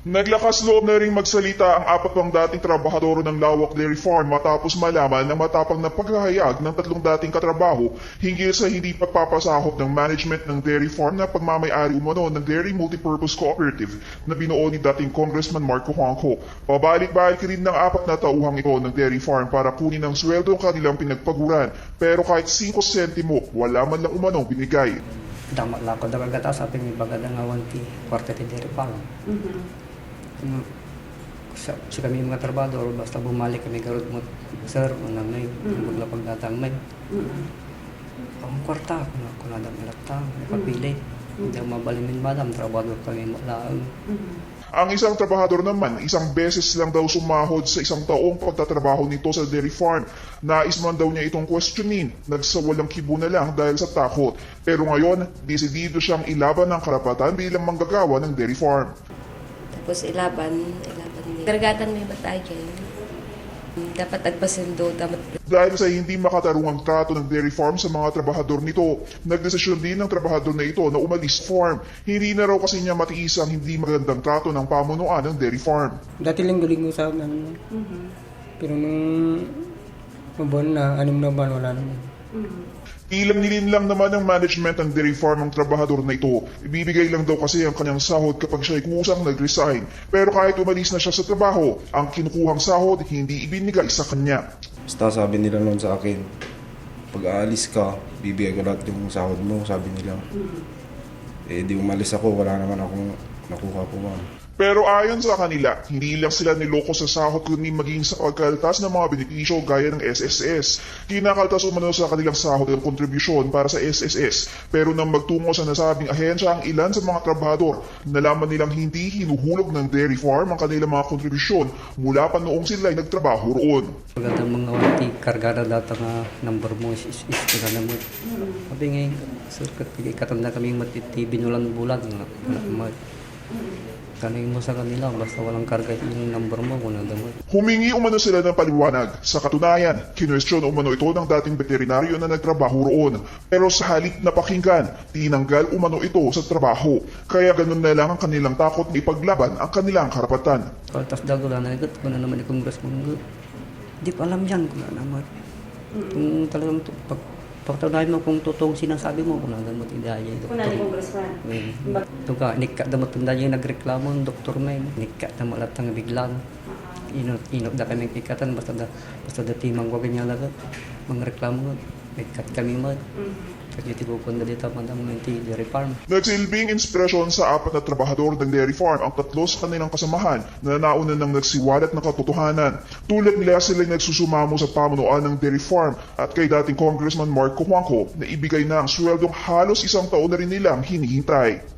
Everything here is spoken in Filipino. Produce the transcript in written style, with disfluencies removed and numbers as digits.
Naglakas loob na ring magsalita ang apat pang dating trabahador ng Lawak Dairy Farm matapos malaman ng matapang na paghahayag ng tatlong dating katrabaho hinggil sa hindi pagpapasahod ng management ng dairy farm na pagmamayari umano ng Dairy Multipurpose Cooperative na binuo ni dating Congressman Marco Juanco. Pabalik-balik rin ng apat na tauhang ito ng dairy farm para kunin ang sweldo ang kanilang pinagpaguran, pero kahit 5 sentimo wala man lang umanong binigay. Dama lang ko dapat gata sa ating ibagada nga wanti kwarta ti dairy farm. Si kami mga trabador, basta bumalik kami garot mo, sir, unang may, maglapag datang may. Ang kwarta, kung nadang ilatang, napapili. Hindi ang mabalimin madam, trabador kami malaang. Ang isang trabahador naman, isang beses lang daw sumahod sa isang taong pagtatrabaho nito sa dairy farm. Nais man daw niya itong questionin, nagsawalang kibo na lang dahil sa takot. Pero ngayon, desidido siyang ilaban ng karapatan bilang manggagawa ng dairy farm. Tapos ilaban niya. Karagatan may batay kayo. Dapat agpasindo, dapat... Dahil sa hindi makatarungang trato ng dairy farm sa mga trabahador nito, nagdesisyon din ng trabahador na ito na umalis farm. Hindi na raw kasi niya matiis ang hindi magandang trato ng pamunuan ng dairy farm. Dati linggo-linggo sa amin. Pero nung mabuhan na, 6 na buwan, wala naman. Ilang nilin lang naman ng management ng dairy farm ang trabahador na ito. Ibibigay lang daw kasi ang kanyang sahod kapag siya'y kusang nag-resign. Pero kahit umalis na siya sa trabaho, ang kinukuhang sahod hindi ibinigay sa kanya. Basta sabi nila noon sa akin, pag aalis ka, bibigay ko lahat yung sahod mo, sabi nila. Eh di umalis ako, wala naman akong nakuha po ma'am. Pero ayon sa kanila, hindi lang sila niloko sa sahod kundi maging sa pagkaltas ng mga benepisyo gaya ng SSS. Kinakaltas umano sa kanilang sahod ang kontribusyon para sa SSS. Pero nang magtungo sa nasabing ahensya ang ilan sa mga trabahador, nalaman nilang hindi hinuhulog ng dairy farm ang kanilang mga kontribusyon mula pa noong sila ay nagtrabaho roon. Pagkatang mga wanti, kargada data nga number mo is na mo. Sabi nga, sir, katanda kami matitibi nulang bulan. Kanin mo sa kanila, basta walang karga yung number mo kung nadamot. Humingi umano sila ng paliwanag. Sa katunayan, kinwestiyon umano ito ng dating veterinaryo na nagtrabaho roon. Pero sa halip na pakinggan, tinanggal umano ito sa trabaho. Kaya ganun na lang ang kanilang takot na ipaglaban ang kanilang karapatan. Kaltas dago lang nagot, kung na naman yung congressman ko. Di pa alam yan kung na naman. Kung talagang pagtaunahin mo kung totoong sinasabi mo, kung naman mo tindahan yung doktor. Kung na ni Congressman. Ito ka, nikka damat tindahan yung nagreklamo ng doktor may. Nikka na malatang biglang. Inot da kami ikatan, basta da timang ko ganyan lagat. Mga reklamo, ikat kami mo. Kasi tipupon na dito madam ng dairy farm. Nagsilbing inspirasyon sa apat na trabahador ng dairy farm ang tatlo sa kanilang kasamahan na nauna nang nagsiwalat ng katotohanan. Tulad nila sila nagsusumamo sa pamunuan ng dairy farm at kay dating Congressman Marco Juanco na ibigay na ang sweldong halos 1 taon na rin nilang hinihintay.